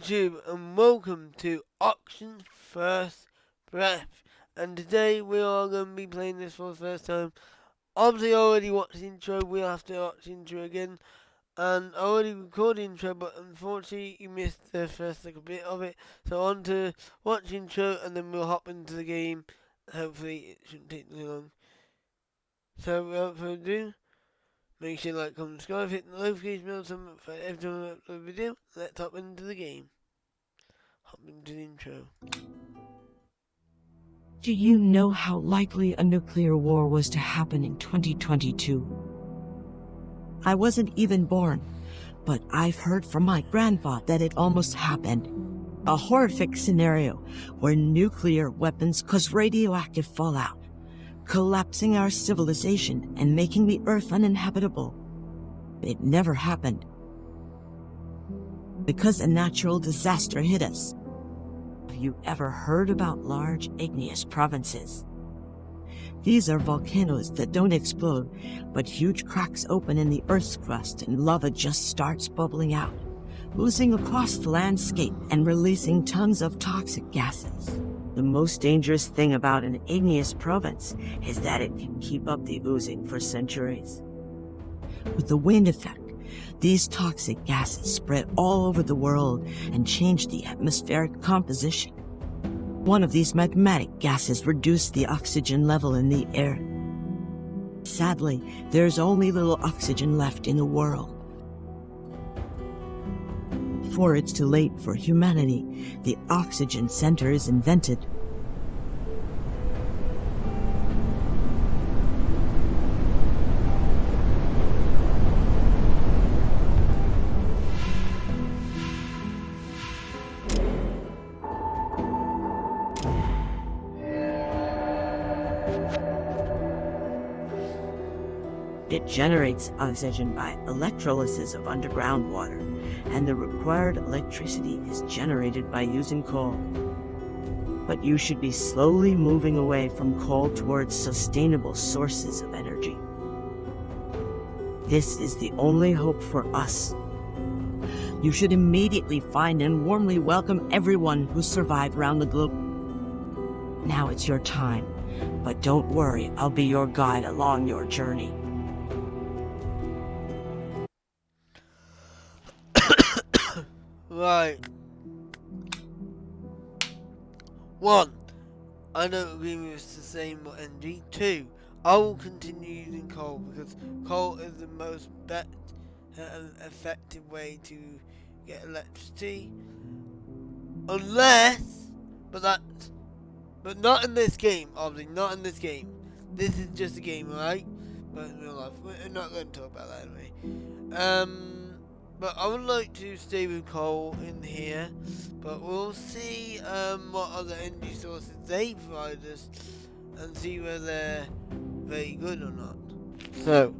YouTube and welcome to Oxen's First Breath, and today we are going to be playing this for the first time. Obviously I already watched the intro, we'll have to watch the intro again, and I already recorded the intro but unfortunately you missed the first little bit of it, so on to watch the intro and then we'll hop into the game. Hopefully it shouldn't take too long. So without further ado, make sure you like, comment, subscribe, hit the notification bell for every time I upload a video. Let's hop into the game. Hop into the intro. Do you know how likely a nuclear war was to happen in 2022? I wasn't even born, but I've heard from my grandpa that it almost happened. A horrific scenario where nuclear weapons cause radioactive fallout, collapsing our civilization and making the Earth uninhabitable. It never happened, because a natural disaster hit us. Have you ever heard about large igneous provinces? These are volcanoes that don't explode, but huge cracks open in the Earth's crust and lava just starts bubbling out, oozing across the landscape and releasing tons of toxic gases. The most dangerous thing about an igneous province is that it can keep up the oozing for centuries. With the wind effect, these toxic gases spread all over the world and change the atmospheric composition. One of these magmatic gases reduced the oxygen level in the air. Sadly, there's only little oxygen left in the world. Before it's too late for humanity, the Oxygen Center is invented. It generates oxygen by electrolysis of underground water, and the required electricity is generated by using coal. But you should be slowly moving away from coal towards sustainable sources of energy. This is the only hope for us. You should immediately find and warmly welcome everyone who survived around the globe. Now it's your time, but don't worry, I'll be your guide along your journey. Right. 1. I don't agree with sustainable energy. 2. I will continue using coal because coal is the most effective way to get electricity. Unless, but not in this game, obviously, not in this game. This is just a game, right? But in real life, we're not going to talk about that anyway. But I would like to stay with coal in here, but we'll see what other energy sources they provide us and see whether they're very good or not. So,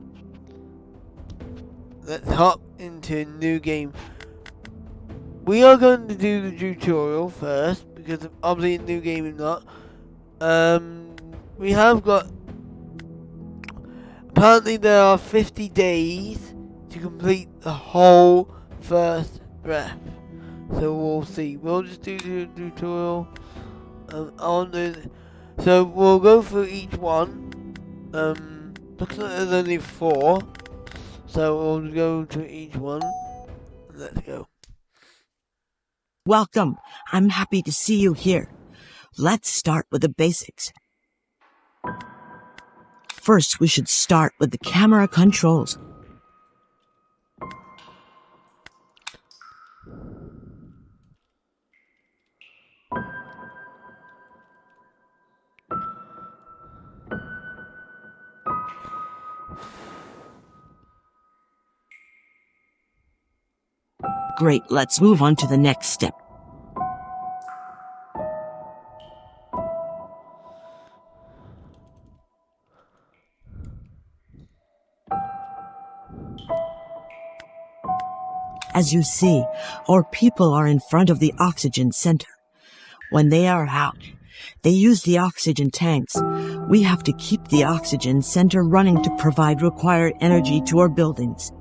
let's hop into a new game. We are going to do the tutorial first, because obviously a new game is not. We have got, apparently there are 50 days to complete the whole first breath. So we'll see. We'll just do the tutorial. So we'll go through each one. Looks like there's only 4. So we'll go to each one. Let's go. Welcome. I'm happy to see you here. Let's start with the basics. First, we should start with the camera controls. Great, let's move on to the next step. As you see, our people are in front of the Oxygen Center. When they are out, they use the oxygen tanks. We have to keep the Oxygen Center running to provide required energy to our buildings.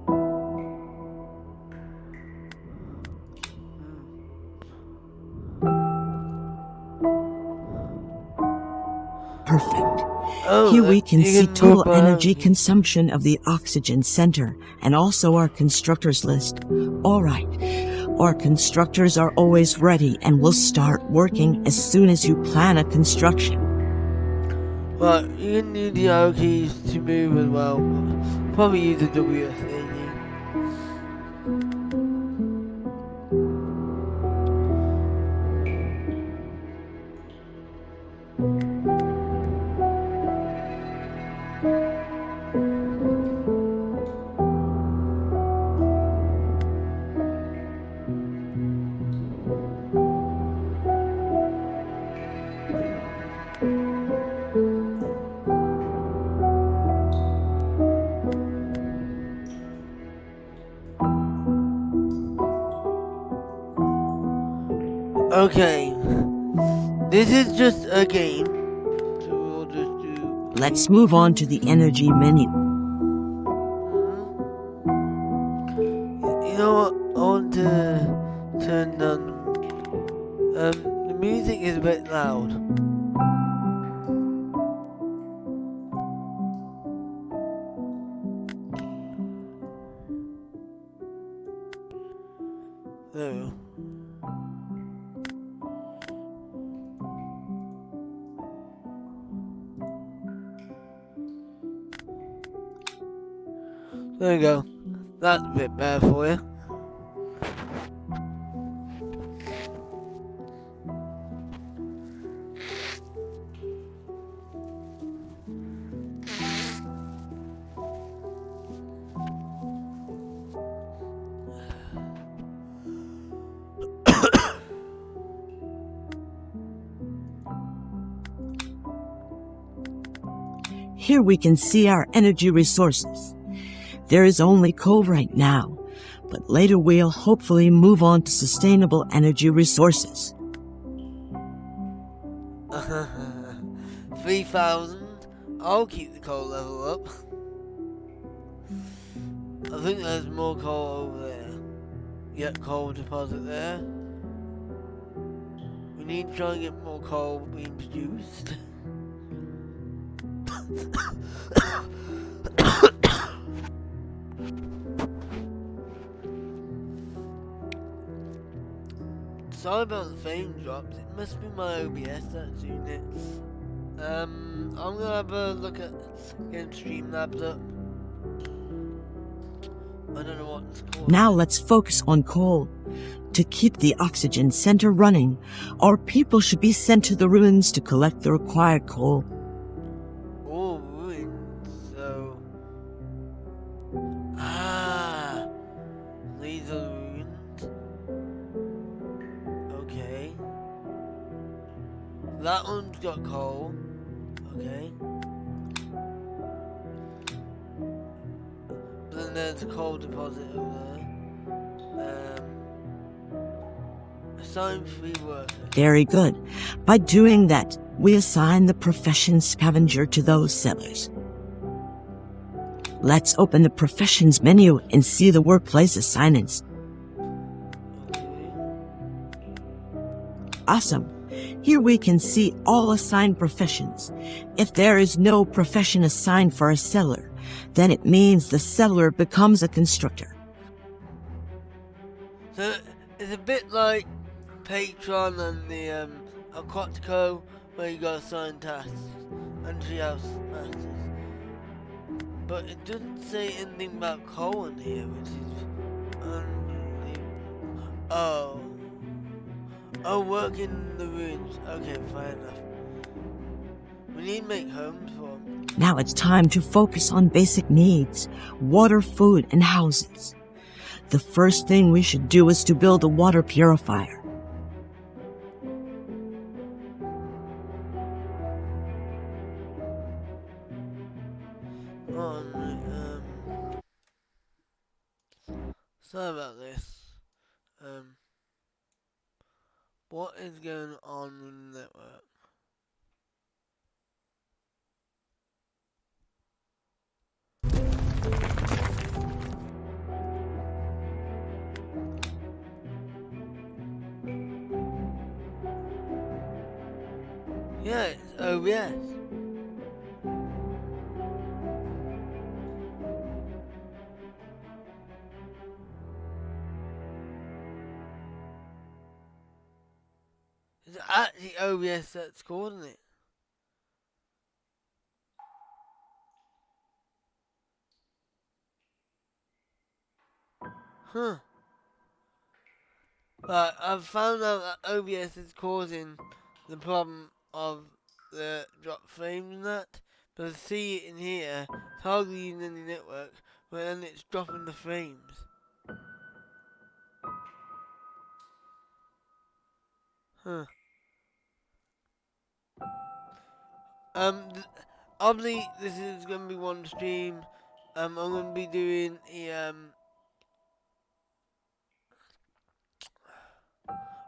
Oh, Here we can you see can total move energy around. consumption of the oxygen center and also our constructors list. Alright, our constructors are always ready and will start working as soon as you plan a construction. Right, you can use the arrow keys to move as well. Probably use the WSA. Okay, this is just a game, so we'll just do. Let's move on to the energy menu. You know what? I want to turn down. The music is a bit loud. There we go. There we go. That's a bit better for you. Here we can see our energy resources. There is only coal right now, but later we'll hopefully move on to sustainable energy resources. 3,000. I'll keep the coal level up. I think there's more coal over there. Yep, coal deposit there. We need to try and get more coal being produced. Sorry about the frame drops. It must be my OBS that's doing it. I'm gonna have a look at getting Streamlabs up. I don't know what it's called. Now let's focus on coal. To keep the oxygen center running, our people should be sent to the ruins to collect the required coal. Oh, ruins. So. These are ruins. Okay. That one's got coal. Okay. Then there's a coal deposit over there. Assign free worker. Very good. By doing that, we assign the profession scavenger to those sellers. Let's open the professions menu and see the workplace assignments. Okay. Awesome. Here we can see all assigned professions. If there is no profession assigned for a seller, then it means the seller becomes a constructor. So it's a bit like Patreon and the Aquatico, where you got assigned tasks and treehouse masters. But it doesn't say anything about coal in here, which is unbelievable. Oh, work in the ruins. Okay, fair enough. We need to make homes for them. Now it's time to focus on basic needs, water, food, and houses. The first thing we should do is to build a water purifier. Sorry about this. What is going on in the network? Yeah, it's OBS. actually OBS that's causing it. Huh. But I've found out that OBS is causing the problem of the drop frames and that. But I see it in here, it's hardly using any network, but then it's dropping the frames. Huh. Obviously this is gonna be one stream. I'm gonna be doing a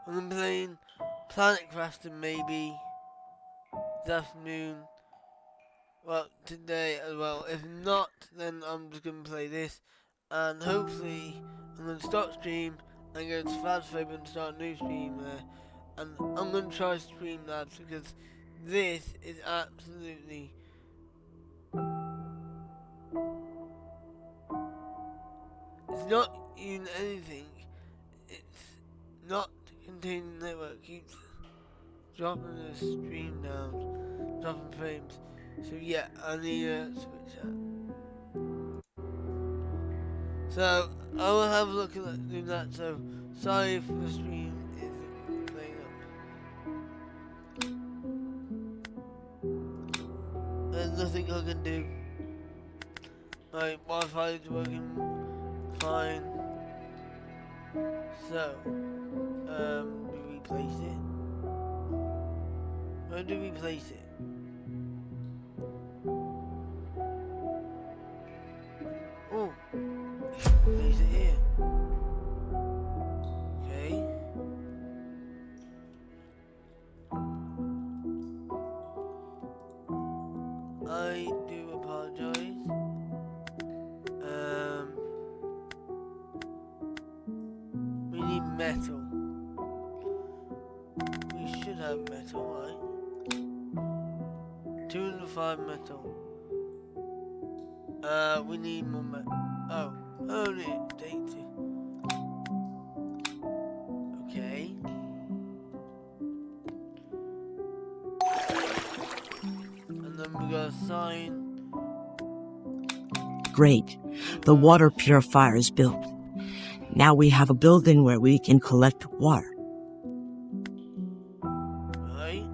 I'm gonna be playing Planet Crafter maybe this afternoon. Well, today as well. If not, then I'm just gonna play this, and hopefully I'm gonna start stream and go to Fazfabe and start a new stream there. And I'm gonna try Streamlabs because this is absolutely it's not even anything. It's not containing network. Keeps dropping the stream down, dropping frames. So yeah, I need to switch that. So I will have a look at that, do that. So sorry if the stream isn't playing up. There's nothing I can do. My Wi-Fi is working fine. So do we place it? Where do we place it? Oh, place it here. Okay. I do apologize. We need metal. We should have metal, right? 205 metal. We need more metal. Oh, only 80. Okay. And then we got a sign. Great. The water purifier is built. Now we have a building where we can collect water. Right.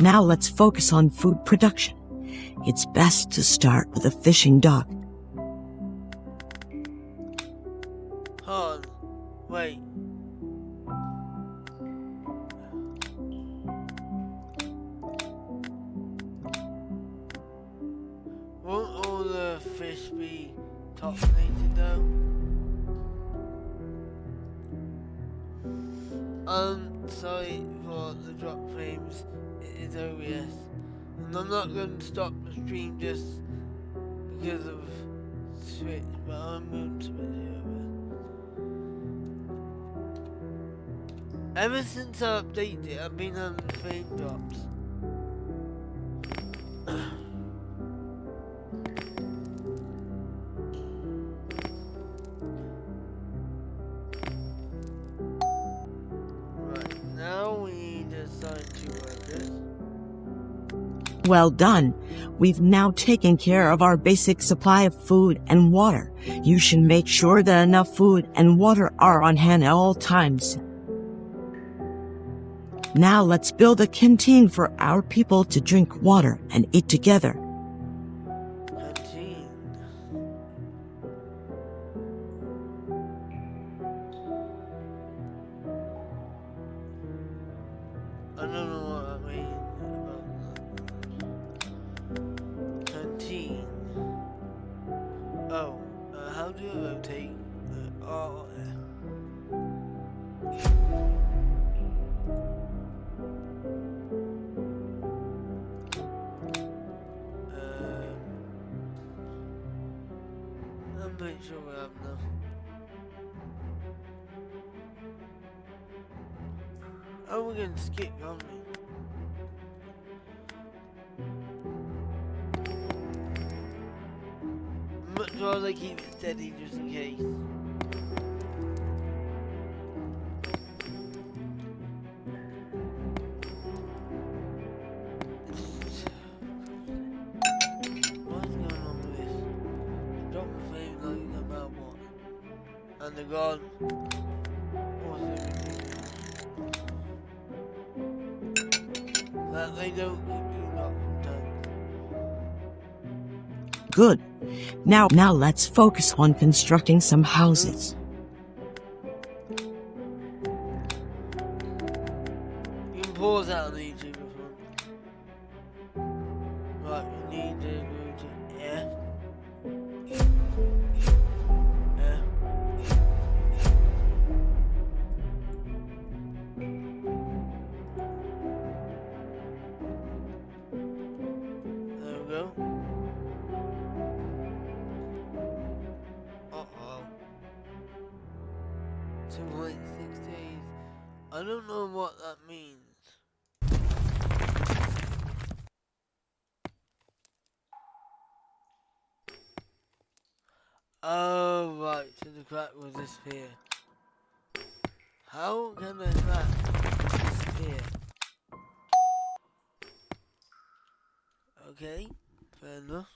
Now let's focus on food production. It's best to start with a fishing dock. Hold on. Wait. Won't all the fish be toxinated though? Sorry for the drop frames. It is OBS. And I'm not going to stop the stream just because of Switch, but I'm going to switch it over. Ever since I updated it, I've been having frame drops. Right, now we need to assign 2 workers. Well done. We've now taken care of our basic supply of food and water. You should make sure that enough food and water are on hand at all times. Now let's build a canteen for our people to drink water and eat together. Canteen. I don't know what I mean about that. Canteen. Oh, how do you rotate? Oh, yeah. I'm pretty sure we have enough. How are we going to skip, can't we? Much rather keep it steady just in case. What's going on with this? Drop the flame like about what? And they're gone. That they don't keep doing that sometimes. Good. Now let's focus on constructing some houses. You can pause that on the YouTube if you want. Right, we need to go to F. There we go. Uh-oh. 2.6 days. I don't know what that means. Oh, right, so the crack was disappear. How can a crack disappear? Okay, fair enough.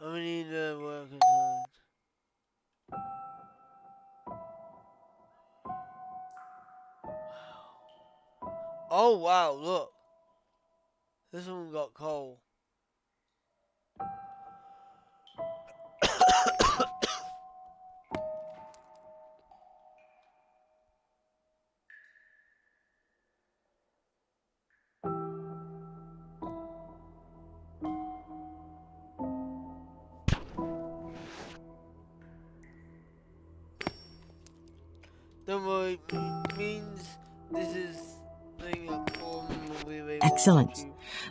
We need a worker time. Oh wow, look. This one got coal. Don't worry, means this is thing up for Excellent.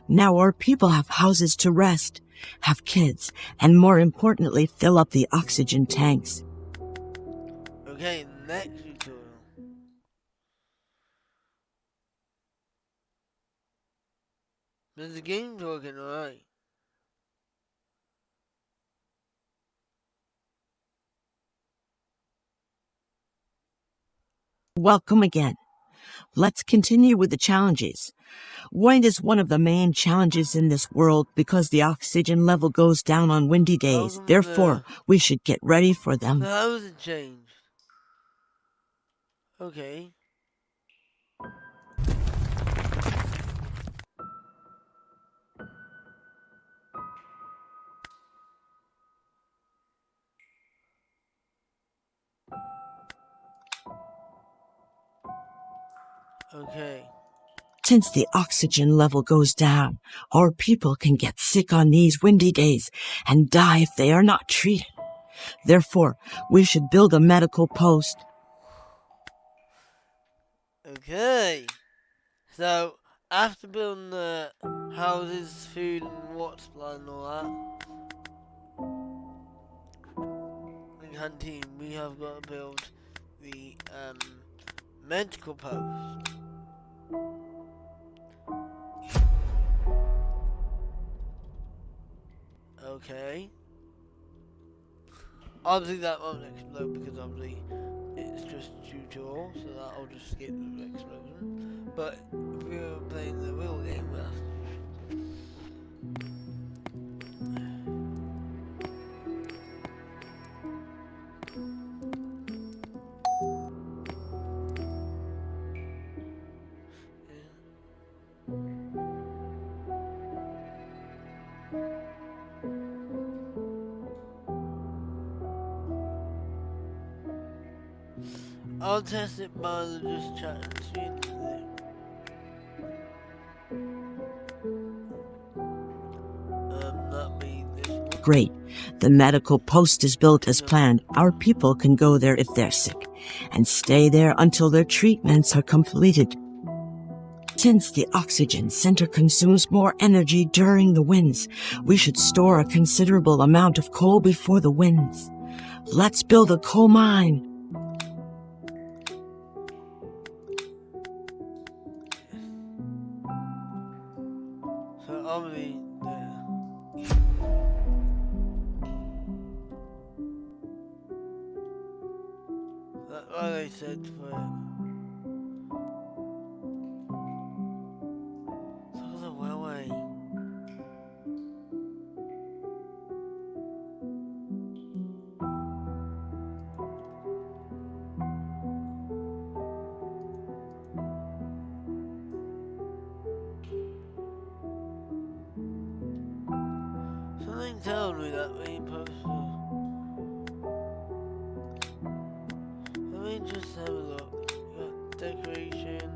Now our people have houses to rest, have kids, and more importantly, fill up the oxygen tanks. Okay, next tutorial. But the game's working alright. Welcome again. Let's continue with the challenges. Wind is one of the main challenges in this world because the oxygen level goes down on windy days. Therefore, we should get ready for them. So how was it changed? Okay. Okay. Since the oxygen level goes down, our people can get sick on these windy days and die if they are not treated. Therefore, we should build a medical post. Okay. So, after building the houses, food and water supply and all that, in canteen, we have got to build the medical post. Okay. Obviously that won't explode because obviously it's just tutorial, so that'll just skip the explosion. But if we were playing the real game, we'll have to. I'll test it by just chatting to you. That'll be this one. Great. The medical post is built as planned. Our people can go there if they're sick and stay there until their treatments are completed. Since the oxygen center consumes more energy during the winds, we should store a considerable amount of coal before the winds. Let's build a coal mine. So obviously there. That's what they said for it. So the railway. Something tells me that we supposed to. Let me just have a look. Got decoration.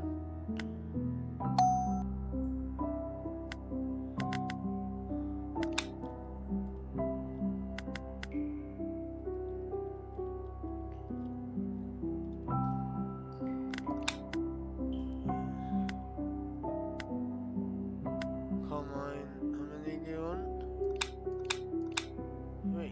Come on, how many do you want? 3.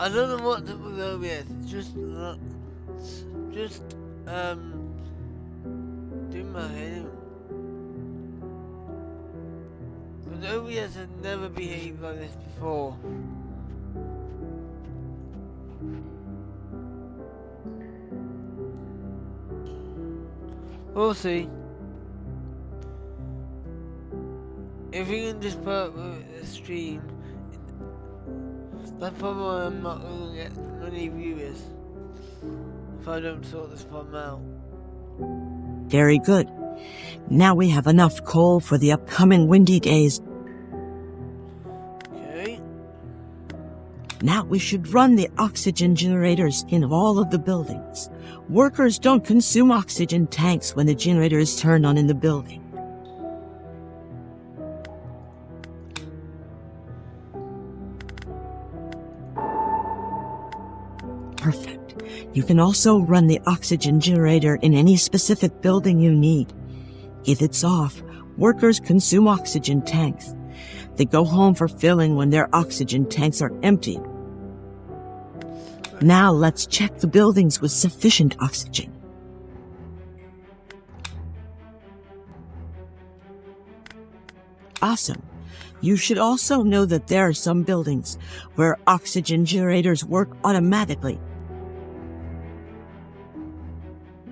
I don't know what to put OBS. Just do my head in. But OBS had never behaved like this before. We'll see. If we can just put up a stream, that's probably why I'm not going to get many viewers if I don't sort this problem out. Very good. Now we have enough coal for the upcoming windy days. Okay. Now we should run the oxygen generators in all of the buildings. Workers don't consume oxygen tanks when the generator is turned on in the building. Perfect. You can also run the oxygen generator in any specific building you need. If it's off, workers consume oxygen tanks. They go home for filling when their oxygen tanks are empty. Now let's check the buildings with sufficient oxygen. Awesome. You should also know that there are some buildings where oxygen generators work automatically.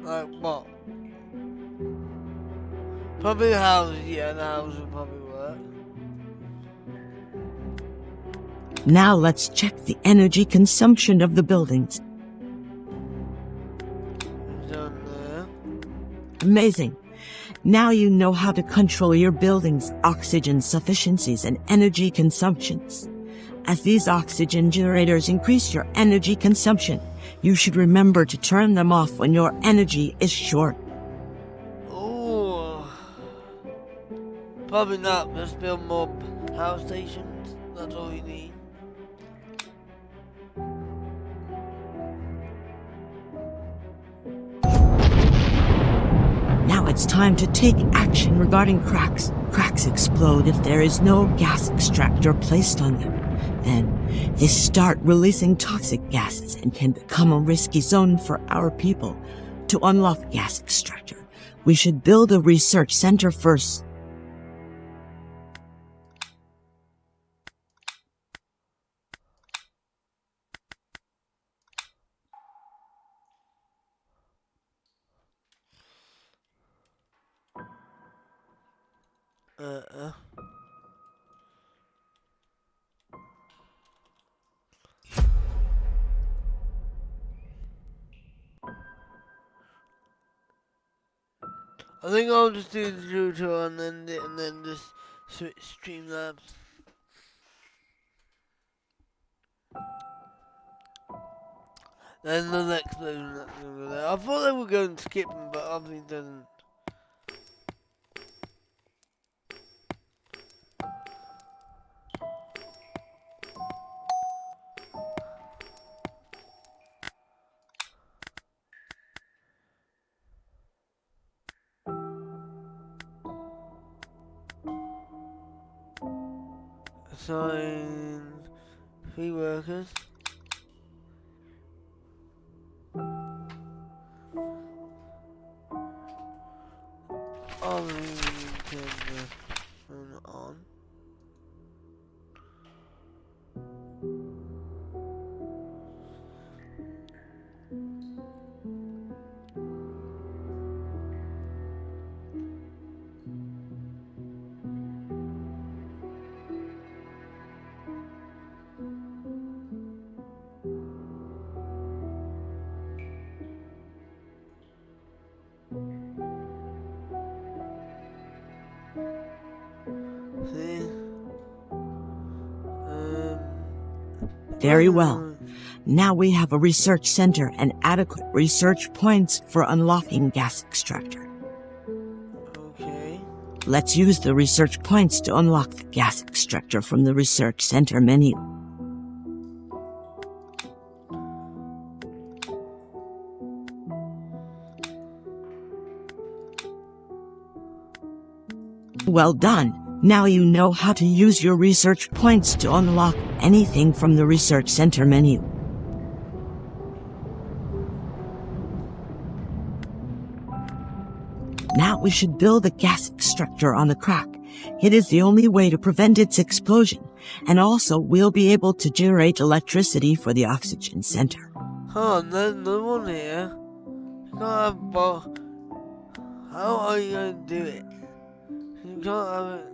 Like what? Probably houses, yeah, the houses will probably work. Now let's check the energy consumption of the buildings. Done there. Amazing. Now you know how to control your building's oxygen sufficiencies and energy consumptions. As these oxygen generators increase your energy consumption, you should remember to turn them off when your energy is short. Oh, probably not. Let's build more house stations. That's all we need. Now it's time to take action regarding cracks. Cracks explode if there is no gas extractor placed on them. Then they start releasing toxic gases and can become a risky zone for our people. To unlock gas extractor, we should build a research center first. I think I'll just do the tutorial and then just switch Streamlabs. Then the next version that's gonna go there. I thought they were going to skip them, but obviously it doesn't. Assign 3 workers. Turn on. See? Very well. Now we have a research center and adequate research points for unlocking gas extractor. Okay. Let's use the research points to unlock the gas extractor from the research center menu. Well done. Now you know how to use your research points to unlock anything from the research center menu. Now we should build a gas extractor on the crack. It is the only way to prevent its explosion, and also we'll be able to generate electricity for the oxygen center. Oh, there's no one here. You can't have both. How are you going to do it? You can't have it.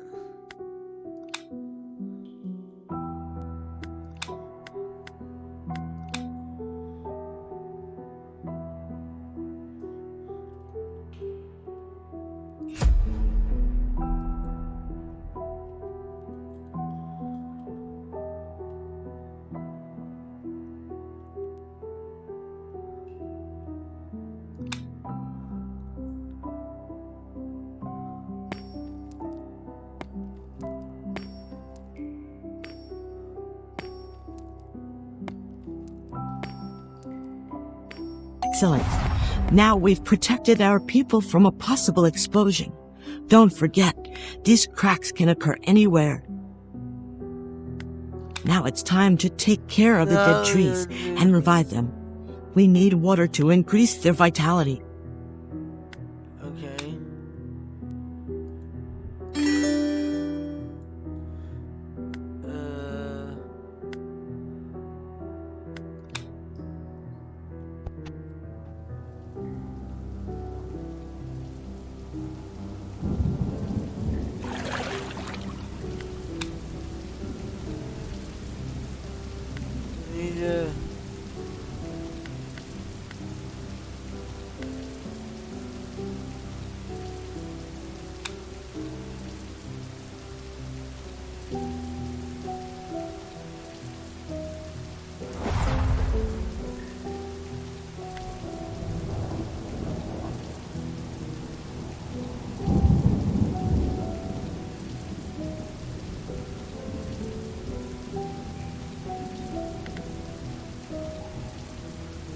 Excellent. Now we've protected our people from a possible explosion. Don't forget, these cracks can occur anywhere. Now it's time to take care of the dead trees and revive them. We need water to increase their vitality. Okay.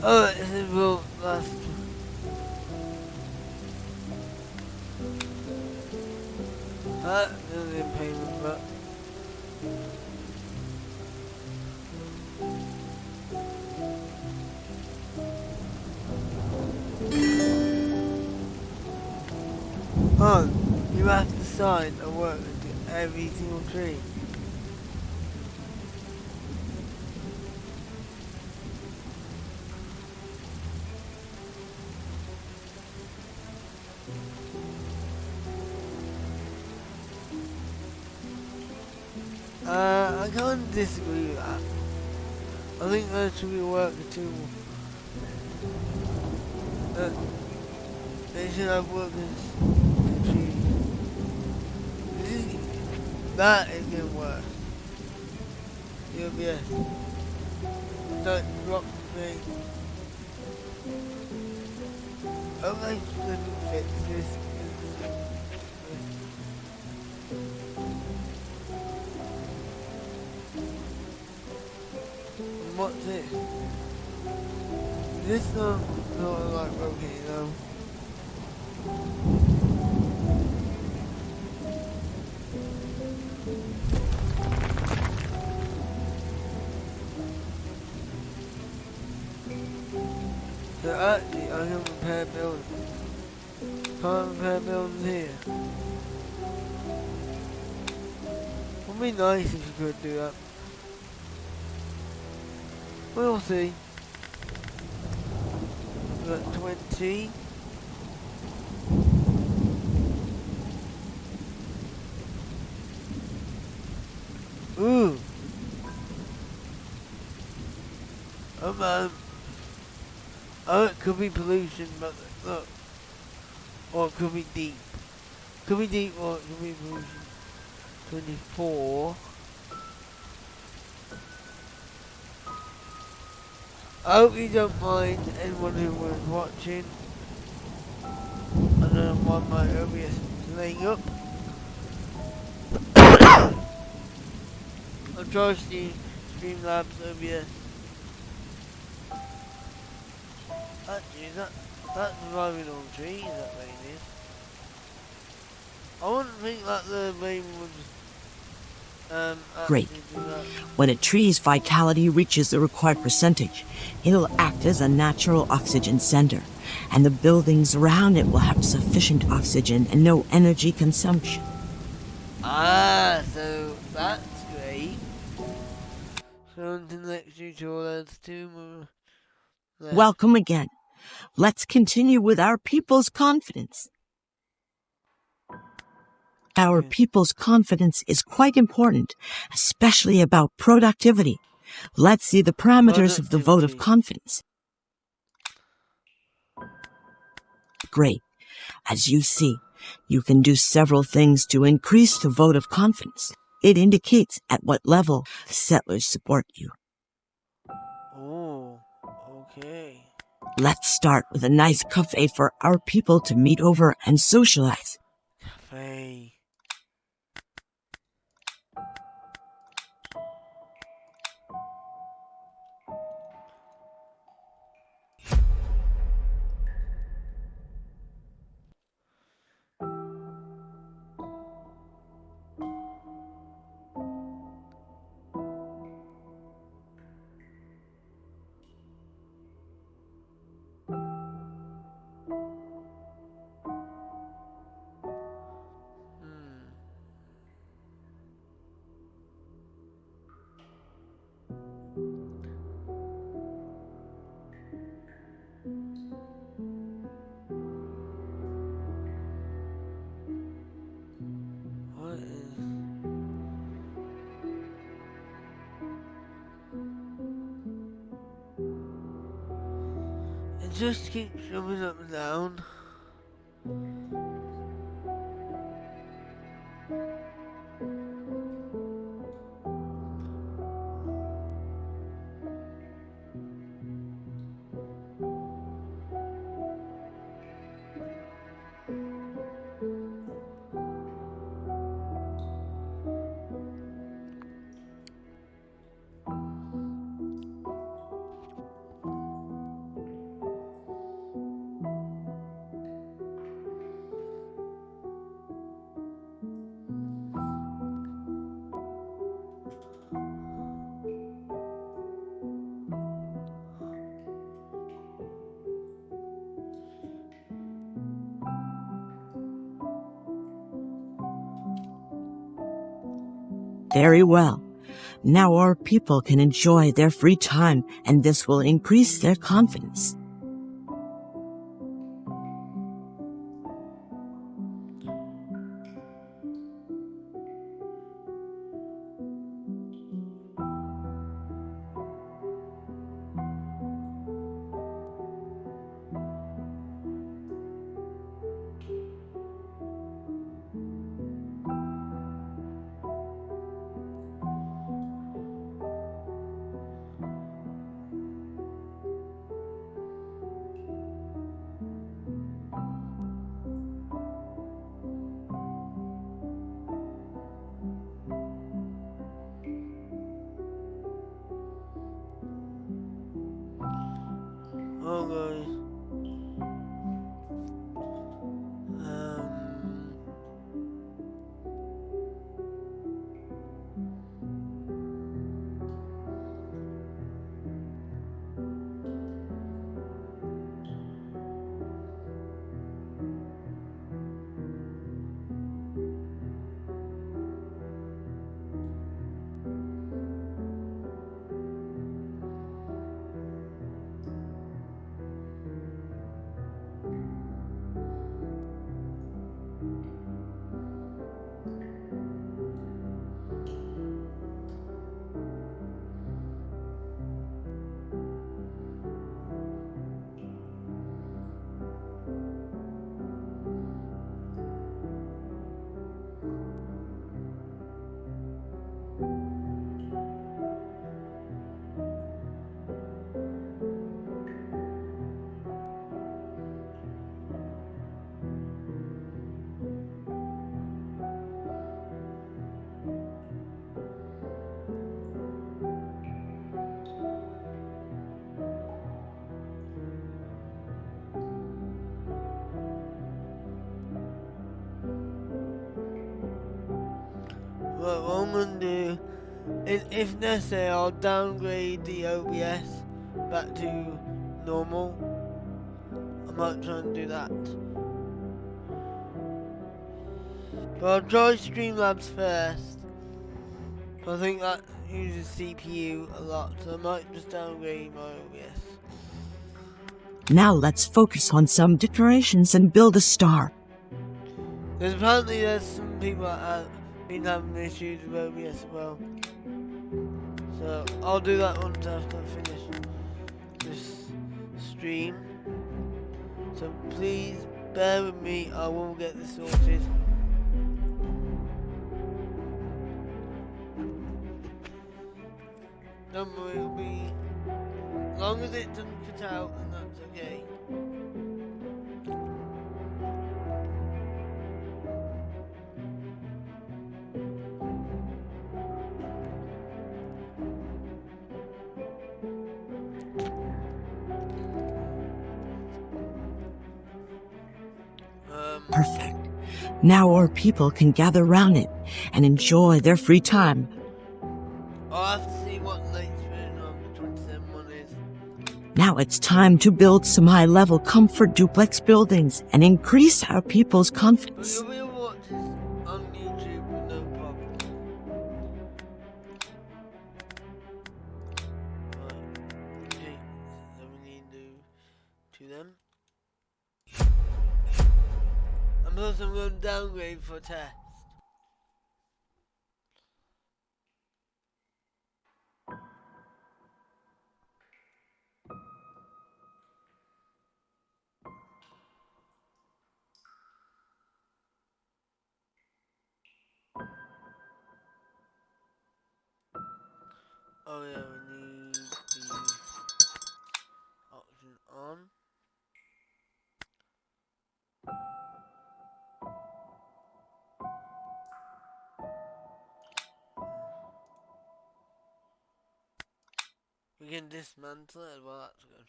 Oh, it will last. That is in payment, but oh, you have to sign a work to every single tree. I can't disagree with that. I think there should be work too. They should have workers to trees. That is getting worse. UBS. Don't drop me. Okay, let me fix this. What's this? This not like volcano. repair buildings. Can't repair buildings here. Would be nice if you could do that. We'll see. We've got 20. Ooh. Oh, it could be pollution, but look. Or it could be deep. Could be deep or it could be pollution. 24. I hope you don't mind anyone who was watching. I don't know why my OBS is playing up. I'll try Streamlabs OBS. Actually, that's driving on trees, that rain is. I wouldn't think that the rain would Great. actually do that. When a tree's vitality reaches the required percentage, it'll act as a natural oxygen sender, and the buildings around it will have sufficient oxygen and no energy consumption. Ah, so that's great. So until next tutorial, there's 2 more left. Welcome again. Let's continue with our people's confidence. Our people's confidence is quite important, especially about productivity. Let's see the parameters of the vote of confidence. Great. As you see, you can do several things to increase the vote of confidence. It indicates at what level the settlers support you. Oh, okay. Let's start with a nice cafe for our people to meet over and socialize. Cafe. What is... It just keeps jumping up and down. Very well. Now our people can enjoy their free time, and this will increase their confidence. But what I'm gonna do is, if necessary, I'll downgrade the OBS back to normal. I might try and do that. But I'll try Streamlabs first. I think that uses CPU a lot, so I might just downgrade my OBS. Now let's focus on some decorations and build a star. There's some people that have been having issues with OBS as well. So I'll do that once after I finish this stream. So please bear with me, I will get this sorted. Don't worry, it'll be, as long as it doesn't cut out, then that's okay. Perfect. Now our people can gather round it and enjoy their free time. I'll have to see what the latest version of the 27 one is. Now it's time to build some high-level comfort duplex buildings and increase our people's But confidence. you'll be able to watch this on YouTube with no problem. Right, okay, so we need to do them. And plus I'm going to downgrade for test. Oh yeah, we need the option on. We can dismantle it as well, that's good.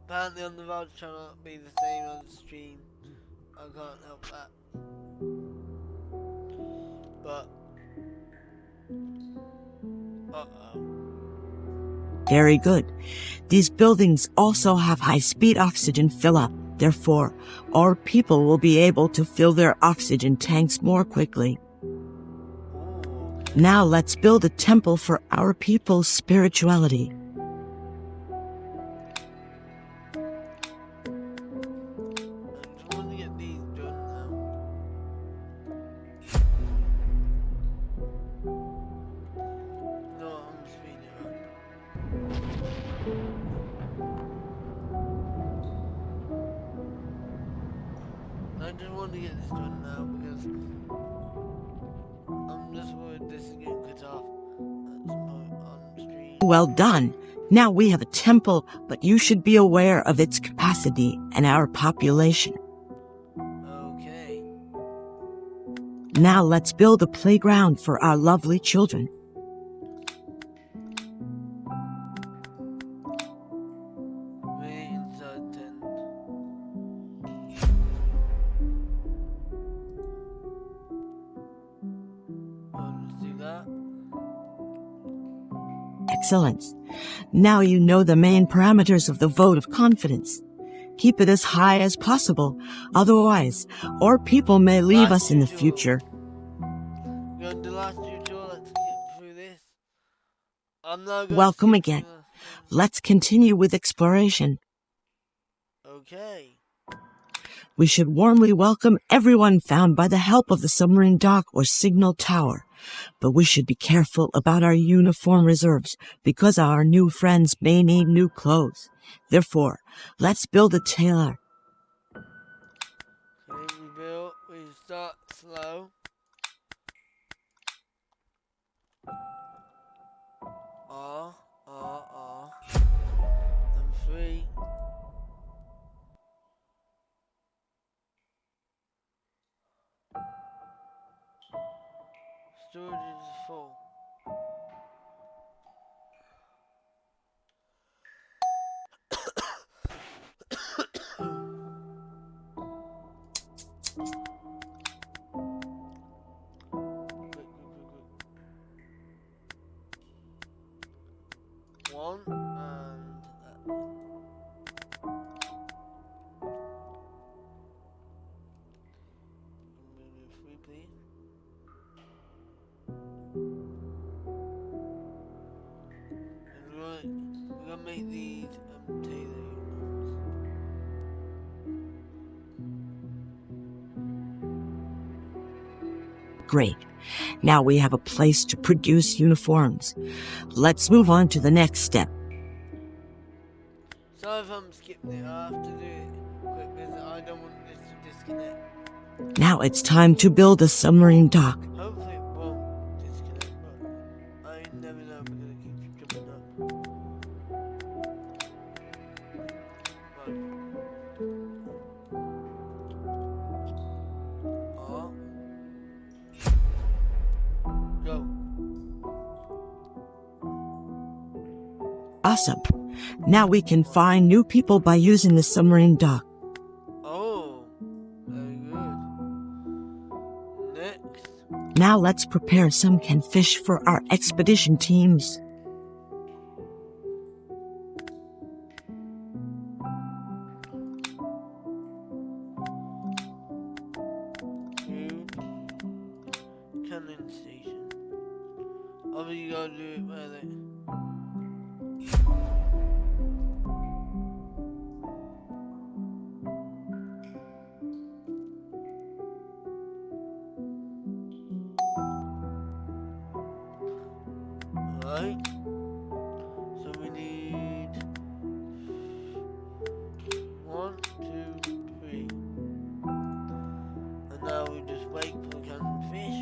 Apparently on the VOD channel it'll be the same as the stream. I can't help that. But Very good. These buildings also have high-speed oxygen fill-up. Therefore, our people will be able to fill their oxygen tanks more quickly. Now let's build a temple for our people's spirituality. I just want to get these done now. No, I'm speeding it up. I just want to get this done now because I'm just worried this is getting cut off at some point on stream. Well done. Now we have a temple, but you should be aware of its capacity and our population. Okay. Now let's build a playground for our lovely children. We're inside tent. Let's do that. Excellent. Now you know the main parameters of the vote of confidence. Keep it as high as possible. Otherwise, our people may leave us in the future. We're on the last tutorial. Let's get through this. I'm now going Welcome to again. Let's continue with exploration. Okay. We should warmly welcome everyone found by the help of the submarine dock or signal tower. But we should be careful about our uniform reserves because our new friends may need new clothes. Therefore, let's build a tailor. Okay, we start slow. storage is full. One and three, please. And we're gonna make these tailor Great. Now we have a place to produce uniforms. Let's move on to the next step. Sorry if I'm skipping it, I have to do it quick because I don't want this to disconnect. Now it's time to build a submarine dock. Hopefully it won't disconnect, but I never know because it keeps jumping up. Right. Go. Awesome. Now we can find new people by using the submarine dock. Oh, very good. Next. Now let's prepare some canned fish for our expedition teams. Cannon station. Obviously you gotta do it where they... Right. So we need 1, 2, 3. And now we just wait for the canned fish.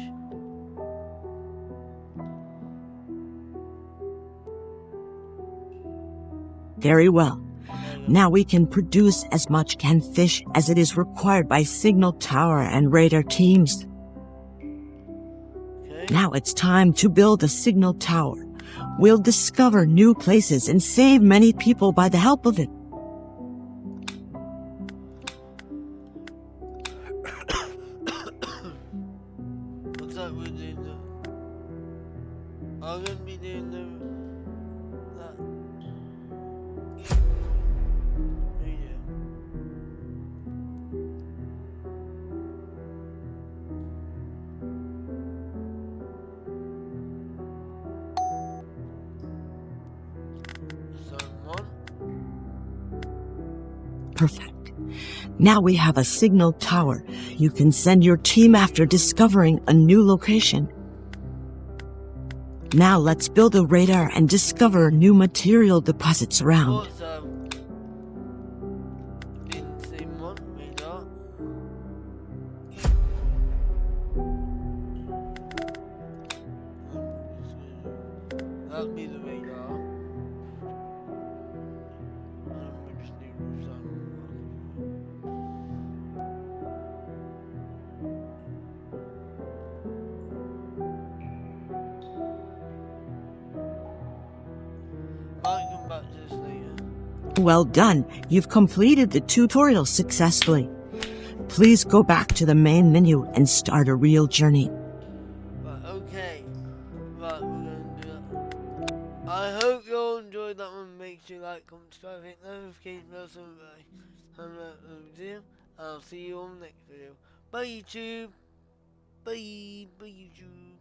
Very well. Now we can produce as much canned fish as it is required by signal tower and radar teams. Okay. Now it's time to build a signal tower. We'll discover new places and save many people by the help of it. Looks like we're doing the... I'm gonna be doing that. Radio. Someone. Perfect. Now we have a signal tower. You can send your team after discovering a new location. Now let's build a radar and discover new material deposits around. What's didn't see one radar. That'll be the radar. We just need to some. Might come back to this later. Well done. You've completed the tutorial successfully. Please go back to the main menu and start a real journey. Right, okay. Right, we're gonna do that. I hope you all enjoyed that one. Make sure you like, comment, subscribe, hit notification bell so that video. I'll see you all next video. Bye YouTube. Bye. Bye YouTube.